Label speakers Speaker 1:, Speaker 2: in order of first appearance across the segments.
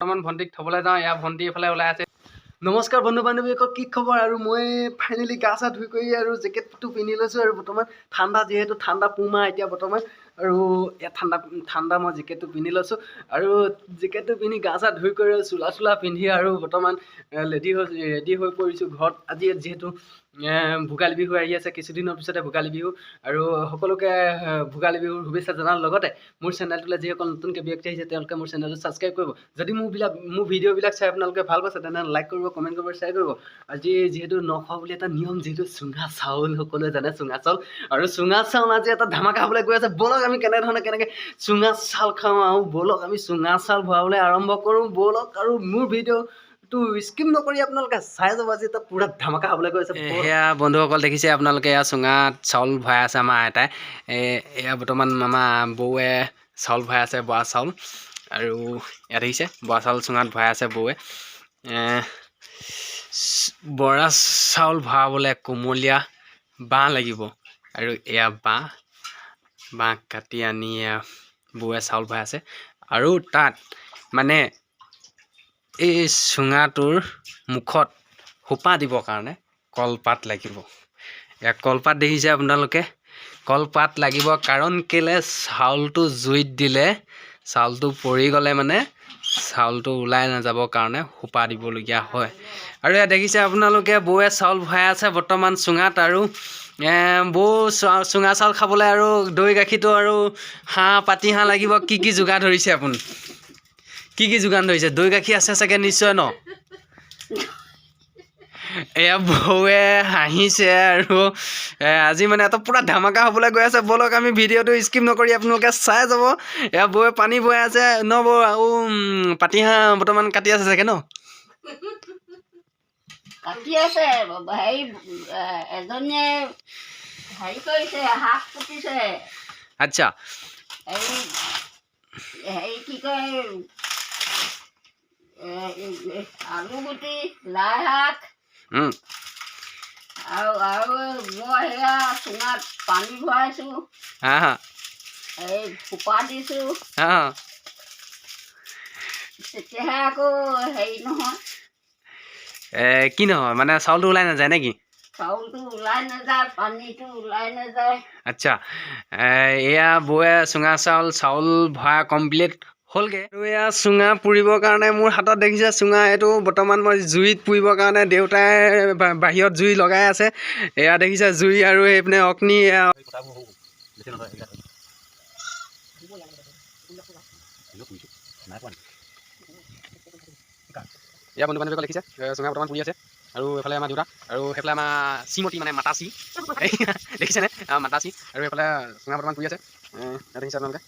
Speaker 1: বৰ্তমান ভণ্টিক থবলৈ যাওঁ। এয়া ভণ্টি এইফালে ওলাই আছে। নমস্কাৰ বন্ধু বান্ধৱীসকল, কি খবৰ? আৰু মই ফাইনেলি গা চা ধুই কৰি আৰু জেকেটটো পিন্ধি লৈছোঁ। আৰু বৰ্তমান ঠাণ্ডা, যিহেতু ঠাণ্ডা পুহমাহ এতিয়া বৰ্তমান, আৰু ইয়াত ঠাণ্ডা মই জেকেটটো পিন্ধি লৈছোঁ। আৰু জেকেটটো পিন্ধি গা চা ধুই কৰি চোলা পিন্ধি আৰু বৰ্তমান ৰেডি হৈ পৰিছোঁ ঘৰত। আজি যিহেতু ভোগালী বিহু আহি আছে, কিছুদিনৰ পিছতে ভোগালী বিহু, আৰু সকলোকে ভোগালী বিহুৰ শুভেচ্ছা জনাৰ লগতে মোৰ চেনেলটোলৈ যিসকল নতুনকৈ ব্যক্তি আহিছে তেওঁলোকে মোৰ চেনেলটো ছাবস্ক্ৰাইব কৰিব। যদি মোৰ ভিডিঅ'বিলাক চাই আপোনালোকে ভাল পাইছে তেনেহ'লে লাইক কৰিব, কমেণ্ট কৰিব, শ্বেয়াৰ কৰিব। আজি যিহেতু নখোৱা বুলি এটা নিয়ম, যিহেতু চুঙা চাউল সকলোৱে জানে, চুঙা চাউল। আৰু চুঙা চাউল আজি এটা ধামাকা হ'বলৈ গৈ আছে। ব'লক আমি কেনেকৈ চুঙা চাউল খাওঁ, আৰু ব'লক আমি চুঙা চাউল ভৰাবলৈ আৰম্ভ কৰোঁ। ব'লক, আৰু মোৰ ভিডিঅ'টো স্কিপ নকৰি আপোনালোকে চাই যাব। আজি এটা পুৰা ধামাকা হ'বলৈ গৈ আছে। সেয়া বন্ধুসকল দেখিছে আপোনালোকে, এয়া চুঙাত চাউল ভৰাই আছে আমাৰ আইতাই। এয়া বৰ্তমান আমাৰ বৌৱে চাউল ভৰাই আছে, বৰা চাউল। আৰু ইয়াত দেখিছে বৰা চাউল চুঙাত ভৰাই আছে বৌৱে। বৰা চাউল ভৰাবলৈ কুমলীয়া বাঁহ লাগিব, আৰু এয়া বাঁহ কাটি আনি বৌৱে চাউল ভৰাই আছে। আৰু তাত মানে এই চুঙাটোৰ মুখত সোপা দিবৰ কাৰণে কলপাত লাগিব। এয়া কলপাত দেখিছে আপোনালোকে, কলপাত লাগিব। কাৰণ কেলে, চাউলটো জুইত দিলে চাউলটো পৰি গ'লে মানে চাউলটো ওলাই নাযাবৰ কাৰণে সোপা দিবলগীয়া হয়। আৰু ইয়াত দেখিছে আপোনালোকে বৌৱে চাউল ভৰাই আছে বৰ্তমান চুঙাত। আৰু বৌ চুঙা চাউল খাবলৈ আৰু দৈ গাখীৰটো আৰু পাতি হাঁহ লাগিব। কি যোগাৰ ধৰিছে আপুনি? কি যোগান ধৰিছে? দৈ গাখীৰ আছে চাগে নিশ্চয় ন? এয়া বৌৱে হাঁহিছে, আৰু আজি মানে এটা পুৰা ধামাকা হ'বলৈ গৈ আছে। ব'লক আমি ভিডিঅ'টো স্কিপ নকৰি আপোনালোকে চাই যাব। এয়া বৌৱে পানী বৈ আছে ন বৌ? আৰু পাতিহাঁহ বৰ্তমান কাটি আছে চাগে ন?
Speaker 2: কাটি আছে। হেৰি এজনীয়ে হেৰি কৰিছে, হাত পুতিছে।
Speaker 1: আচ্ছা,
Speaker 2: হেৰি কি কয়, আলু গুটি, লাই শাক, আৰু মই সেয়া চুঙাত পানী ভৰাইছোঁ, এই সোপা দিছোঁ। তেতিয়াহে আকৌ হেৰি নহয়,
Speaker 1: কি নহয় মানে চাউলটো ওলাই নাযায় নেকি?
Speaker 2: চাউলটো ওলাই নাযায়, পানীটো ওলাই নাযায়।
Speaker 1: আচ্ছা, এয়া বৌৱে চুঙা চাউল ভৰা কমপ্লিট হ'লগৈ। আৰু এয়া চুঙা পুৰিবৰ কাৰণে মোৰ হাতত দেখিছে চুঙা। এইটো বৰ্তমান মই জুইত পুৰিবৰ কাৰণে দেউতাই বাহিৰত জুই লগাই আছে। এয়া দেখিছে জুই, আৰু এইপিনে অগ্নি। এয়া বন্ধু বান্ধৱীসকল দেখিছে চুঙা বৰ্তমান পুৰি আছে। আৰু এইফালে আমাৰ দেউতা, আৰু সেইফালে আমাৰ শ্ৰীমতী মানে মাতাচি দেখিছেনে? মাতাচি। আৰু এইফালে চুঙা বৰ্তমান পুৰি আছে। দেখিছে আপোনালোকে।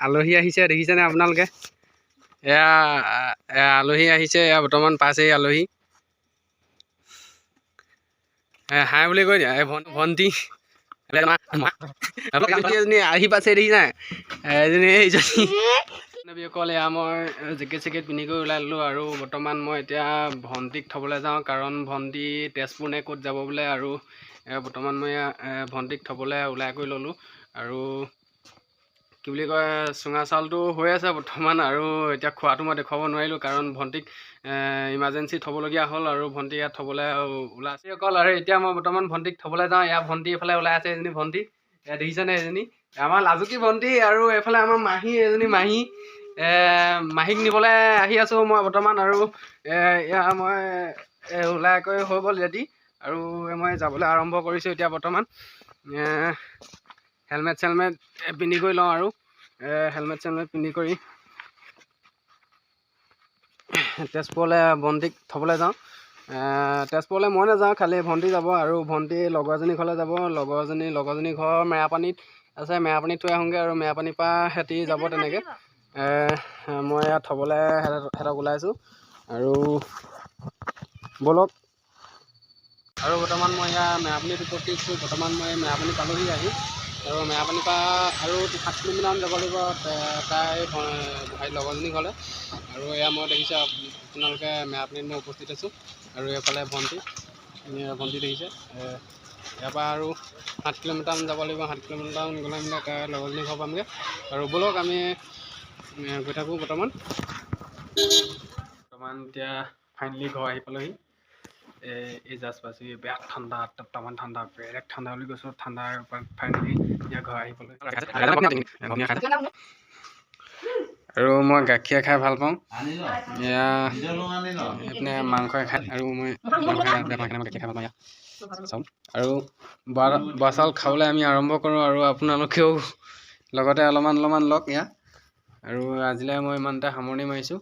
Speaker 1: আলহী আহিছে দেখিছেনে আপোনালোকে? এয়া আলহী আহিছে, এয়া বৰ্তমান পাইছেহি আলহী। হাই বুলি কৈ দিয়া। এই ভণ্টি এজনী আহি পাইছে দেখিছা এইজনী। এয়া মই জেকেট পিন্ধি কৰি ওলাই ল'লোঁ। আৰু বৰ্তমান মই এতিয়া ভণ্টিক থ'বলৈ যাওঁ, কাৰণ ভণ্টি তেজপুৰ নে ক'ত যাব বোলে। আৰু বৰ্তমান মই ভণ্টিক থ'বলৈ ওলাই কৰি ল'লোঁ। আৰু কি বুলি কয়, চুঙা চাউলটো হৈ আছে বৰ্তমান। আৰু এতিয়া খোৱাটো মই দেখুৱাব নোৱাৰিলোঁ, কাৰণ ভণ্টিক ইমাৰ্জেঞ্চি থ'বলগীয়া হ'ল। আৰু ভণ্টি ইয়াত থ'বলৈ ওলাইছে অকল। আৰু এতিয়া মই বৰ্তমান ভণ্টিক থ'বলৈ যাওঁ। এয়া ভণ্টি এইফালে ওলাই আছে, এজনী ভণ্টি। এয়া দেখিছেনে? এজনী আমাৰ লাজুকী ভণ্টি। আৰু এইফালে আমাৰ মাহী, এজনী মাহীক নিবলৈ আহি আছোঁ মই বৰ্তমান। আৰু এয়া মই ওলাই কৰি হৈ গ'ল ৰেডি। আৰু মই যাবলৈ আৰম্ভ কৰিছোঁ এতিয়া বৰ্তমান। হেলমেট পিন্ধি কৰি লওঁ। আৰু হেলমেট পিন্ধি কৰি তেজপুৰলৈ ভণ্টিক থ'বলৈ যাওঁ। তেজপুৰলৈ মই নাযাওঁ, খালি ভণ্টি যাব। আৰু ভণ্টি লগৰজনীৰ ঘৰলৈ যাব। লগৰজনী ঘৰ মেৰাপানীত আছে, মেৰাপানীত থৈ আহোঁগৈ। আৰু মেৰাপানীৰ পৰা সিহঁতি যাব তেনেকৈ। মই ইয়াত থ'বলৈ সিহঁতক ওলাইছোঁ। আৰু ব'লক। আৰু বৰ্তমান মই ইয়াত মেৰাপানীত উপস্থিত আছোঁ। বৰ্তমান মই মেৰাপানী পালোঁহি আহি। আৰু মেৰাপানীৰ পৰা আৰু 7 কিলোমিটাৰমান যাব লাগিব তাই লগৰজনী ঘৰলৈ। আৰু এয়া মই দেখিছোঁ আপোনালোকে মেৰাপানীত মই উপস্থিত আছোঁ। আৰু এইফালে ভণ্টি
Speaker 3: ভণ্টি দেখিছে ইয়াৰ পৰা আৰু 7 কিলোমিটাৰমান যাব লাগিব 7 কিলোমিটাৰমান গ'লে আমি লগৰজনী ঘৰ পামগৈ আৰু ব'লক আমি গৈ থাকোঁ বৰ্তমান এতিয়া ফাইনেলি ঘৰ আহি পালোহি এই জাষ্ট পাইছোঁ বেয়া ঠাণ্ডা তামান ঠাণ্ডা বেলেগ ঠাণ্ডা বুলি কৈছোঁ ঠাণ্ডাৰ ফাইনেলি এতিয়া ঘৰ আহি পালোহি আৰু মই গাখীৰ খাই ভাল পাওঁ এয়া এইপিনে মাংসই খাই আৰু মই গাখীৰ খাই ভাল পাওঁ চাউল আৰু বৰা চাউল খাবলৈ আমি আৰম্ভ কৰোঁ আৰু আপোনালোকেও লগতে অলপমান লওক ইয়াত আৰু আজিলৈ মই ইমানতে সামৰণি মাৰিছোঁ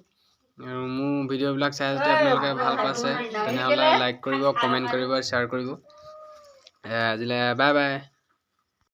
Speaker 3: আৰু মোৰ ভিডিঅ'বিলাক চাই যদি আপোনালোকে ভাল পাইছে তেনেহ'লে লাইক কৰিব কমেণ্ট কৰিব শ্বেয়াৰ কৰিব আজিলৈ বাই বাই